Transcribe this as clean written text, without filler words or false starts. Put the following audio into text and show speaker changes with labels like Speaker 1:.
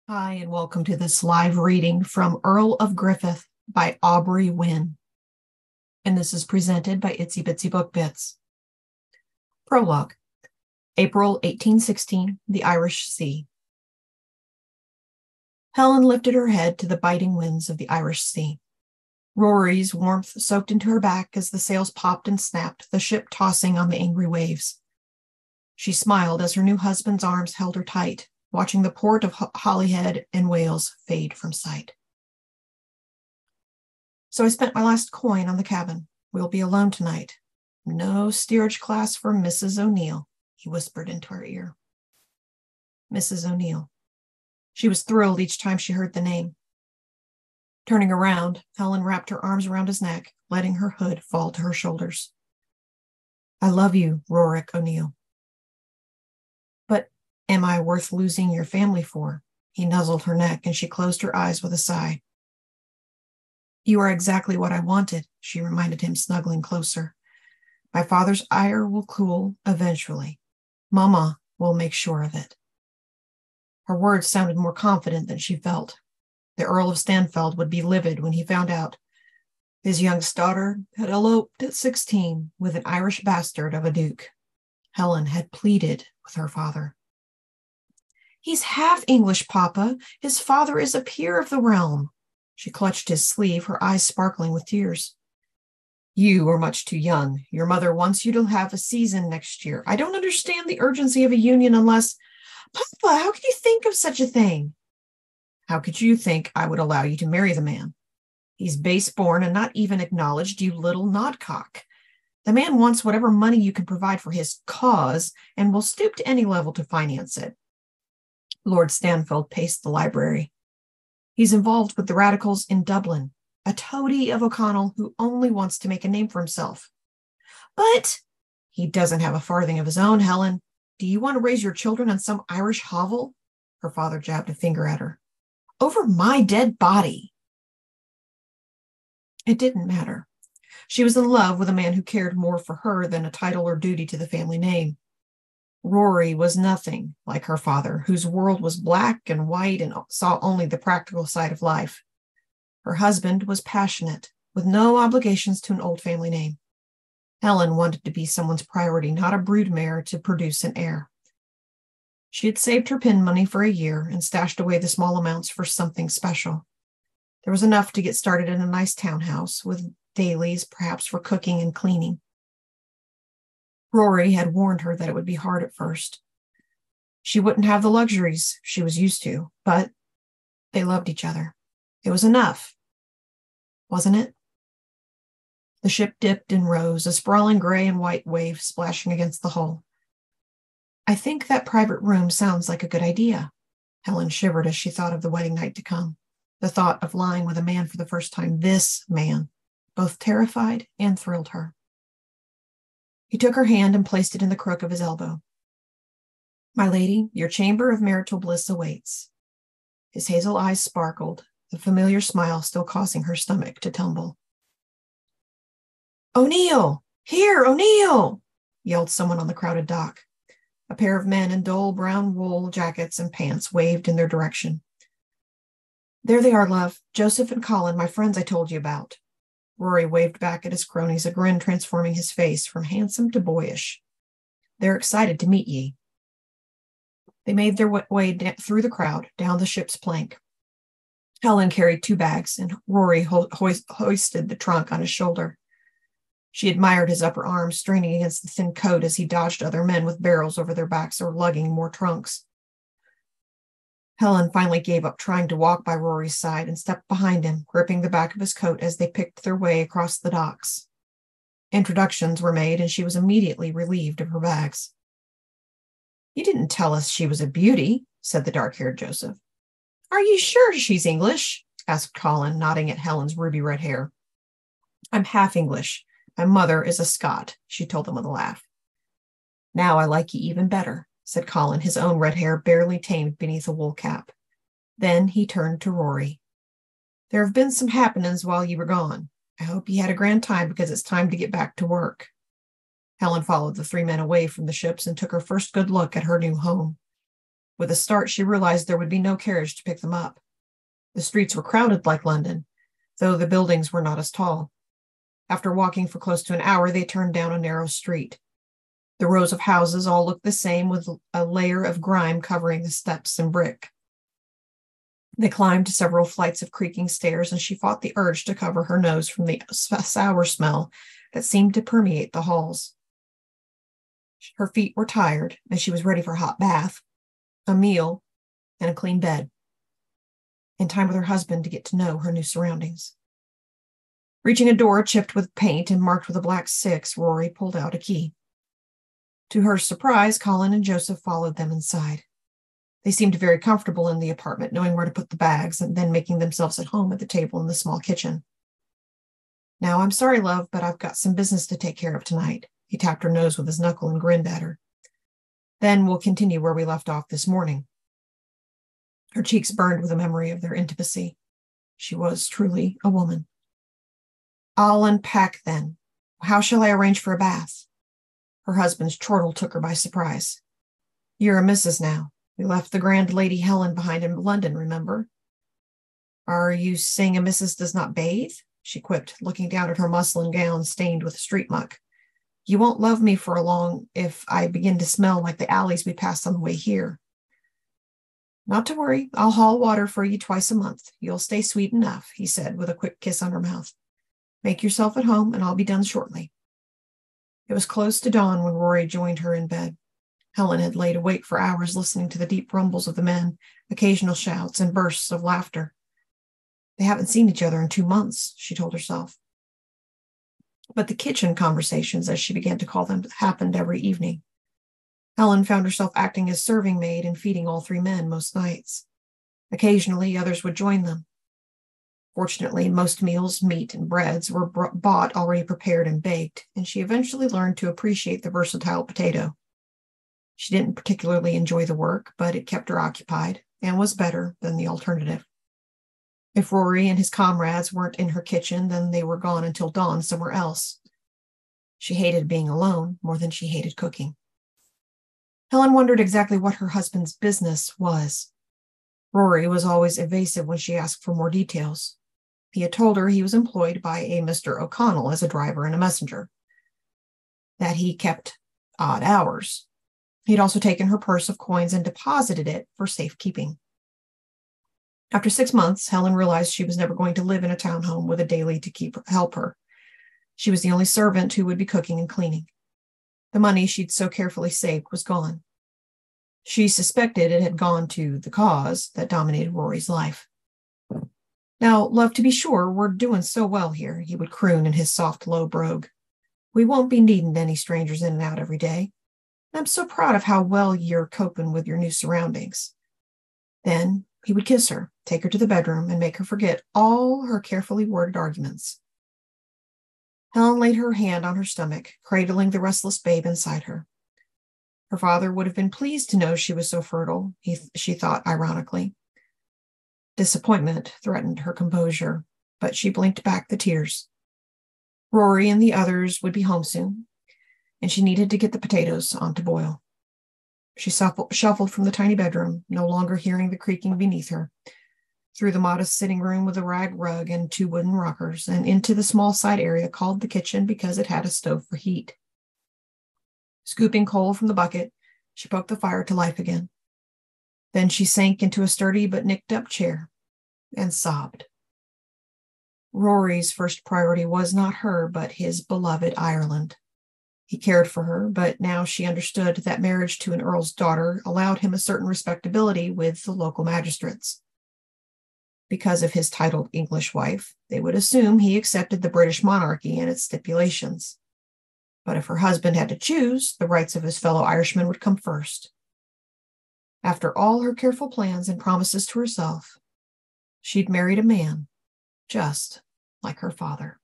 Speaker 1: Hi, and welcome to this live reading from Earl of Griffith by Aubrey Wynne. And this is presented by Itsy Bitsy Book Bits. Prologue, April 1816, the Irish Sea. Helen lifted her head to the biting winds of the Irish Sea. Rory's warmth soaked into her back as the sails popped and snapped, the ship tossing on the angry waves. She smiled as her new husband's arms held her tight, watching the port of Holyhead and Wales fade from sight. So I spent my last coin on the cabin. We'll be alone tonight. No steerage class for Mrs. O'Neill, he whispered into her ear. Mrs. O'Neill. She was thrilled each time she heard the name. Turning around, Helen wrapped her arms around his neck, letting her hood fall to her shoulders. I love you, Rorik O'Neill. But am I worth losing your family for? He nuzzled her neck, and she closed her eyes with a sigh. You are exactly what I wanted, she reminded him, snuggling closer. My father's ire will cool eventually. Mama will make sure of it. Her words sounded more confident than she felt. The Earl of Stanfeld would be livid when he found out his youngest daughter had eloped at 16 with an Irish bastard of a duke. Helen had pleaded with her father. He's half English, Papa. His father is a peer of the realm. She clutched his sleeve, her eyes sparkling with tears. You are much too young. Your mother wants you to have a season next year. I don't understand the urgency of a union unless... Papa, how could you think of such a thing? How could you think I would allow you to marry the man? He's base-born and not even acknowledged, you little nodcock. The man wants whatever money you can provide for his cause and will stoop to any level to finance it. Lord Stanfeld paced the library. He's involved with the radicals in Dublin, a toady of O'Connell who only wants to make a name for himself. But he doesn't have a farthing of his own, Helen. Do you want to raise your children on some Irish hovel? Her father jabbed a finger at her. Over my dead body. It didn't matter. She was in love with a man who cared more for her than a title or duty to the family name. Rory was nothing like her father, whose world was black and white and saw only the practical side of life. Her husband was passionate, with no obligations to an old family name. Helen wanted to be someone's priority, not a broodmare to produce an heir. She had saved her pin money for a year and stashed away the small amounts for something special. There was enough to get started in a nice townhouse, with dailies, perhaps for cooking and cleaning. Rory had warned her that it would be hard at first. She wouldn't have the luxuries she was used to, but they loved each other. It was enough, wasn't it? The ship dipped and rose, a sprawling gray and white wave splashing against the hull. I think that private room sounds like a good idea. Helen shivered as she thought of the wedding night to come. The thought of lying with a man for the first time, this man, both terrified and thrilled her. He took her hand and placed it in the crook of his elbow. My lady, your chamber of marital bliss awaits. His hazel eyes sparkled, the familiar smile still causing her stomach to tumble. O'Neill! Here, O'Neill! Yelled someone on the crowded dock. A pair of men in dull brown wool jackets and pants waved in their direction. There they are, love. Joseph and Colin, my friends I told you about. Rory waved back at his cronies, a grin transforming his face from handsome to boyish. They're excited to meet ye. They made their way through the crowd, down the ship's plank. Helen carried 2 bags, and Rory hoisted the trunk on his shoulder. She admired his upper arms straining against the thin coat as he dodged other men with barrels over their backs or lugging more trunks. Helen finally gave up trying to walk by Rory's side and stepped behind him, gripping the back of his coat as they picked their way across the docks. Introductions were made, and she was immediately relieved of her bags. You didn't tell us she was a beauty, said the dark-haired Joseph. Are you sure she's English? Asked Colin, nodding at Helen's ruby red hair. I'm half English. My mother is a Scot, she told them with a laugh. Now I like you even better, said Colin, his own red hair barely tamed beneath a wool cap. Then he turned to Rory. There have been some happenings while you were gone. I hope you had a grand time because it's time to get back to work. Helen followed the 3 men away from the ships and took her first good look at her new home. With a start, she realized there would be no carriage to pick them up. The streets were crowded like London, though the buildings were not as tall. After walking for close to an hour, they turned down a narrow street. The rows of houses all looked the same, with a layer of grime covering the steps and brick. They climbed several flights of creaking stairs, and she fought the urge to cover her nose from the sour smell that seemed to permeate the halls. Her feet were tired, and she was ready for a hot bath, a meal, and a clean bed, and time with her husband to get to know her new surroundings. Reaching a door chipped with paint and marked with a black 6, Rory pulled out a key. To her surprise, Colin and Joseph followed them inside. They seemed very comfortable in the apartment, knowing where to put the bags and then making themselves at home at the table in the small kitchen. "Now, I'm sorry, love, but I've got some business to take care of tonight." He tapped her nose with his knuckle and grinned at her. "Then we'll continue where we left off this morning." Her cheeks burned with a memory of their intimacy. She was truly a woman. "I'll unpack then. How shall I arrange for a bath?" Her husband's chortle took her by surprise. "You're a missus now. We left the grand Lady Helen behind in London, remember?" "Are you saying a missus does not bathe?" she quipped, looking down at her muslin gown stained with street muck. "You won't love me for long if I begin to smell like the alleys we passed on the way here." "Not to worry. I'll haul water for you twice a month. You'll stay sweet enough," he said with a quick kiss on her mouth. "Make yourself at home, and I'll be done shortly." It was close to dawn when Rory joined her in bed. Helen had laid awake for hours listening to the deep rumbles of the men, occasional shouts, and bursts of laughter. They haven't seen each other in 2 months, she told herself. But the kitchen conversations, as she began to call them, happened every evening. Helen found herself acting as serving maid and feeding all 3 men most nights. Occasionally, others would join them. Fortunately, most meals, meat and breads, were bought already prepared and baked, and she eventually learned to appreciate the versatile potato. She didn't particularly enjoy the work, but it kept her occupied and was better than the alternative. If Rory and his comrades weren't in her kitchen, then they were gone until dawn somewhere else. She hated being alone more than she hated cooking. Helen wondered exactly what her husband's business was. Rory was always evasive when she asked for more details. He had told her he was employed by a Mr. O'Connell as a driver and a messenger, that he kept odd hours. He'd also taken her purse of coins and deposited it for safekeeping. After 6 months, Helen realized she was never going to live in a townhome with a daily to help her. She was the only servant who would be cooking and cleaning. The money she'd so carefully saved was gone. She suspected it had gone to the cause that dominated Rory's life. "Now, love, to be sure, we're doing so well here," he would croon in his soft, low brogue. "We won't be needing any strangers in and out every day. I'm so proud of how well you're coping with your new surroundings." Then he would kiss her, take her to the bedroom, and make her forget all her carefully worded arguments. Helen laid her hand on her stomach, cradling the restless babe inside her. Her father would have been pleased to know she was so fertile, she thought ironically. Disappointment threatened her composure, but she blinked back the tears. Rory and the others would be home soon, and she needed to get the potatoes on to boil. She shuffled from the tiny bedroom, no longer hearing the creaking beneath her, through the modest sitting room with a rag rug and 2 wooden rockers, and into the small side area called the kitchen because it had a stove for heat. Scooping coal from the bucket, she poked the fire to life again. Then she sank into a sturdy but nicked-up chair and sobbed. Rory's first priority was not her, but his beloved Ireland. He cared for her, but now she understood that marriage to an earl's daughter allowed him a certain respectability with the local magistrates. Because of his titled English wife, they would assume he accepted the British monarchy and its stipulations. But if her husband had to choose, the rights of his fellow Irishmen would come first. After all her careful plans and promises to herself, she'd married a man just like her father.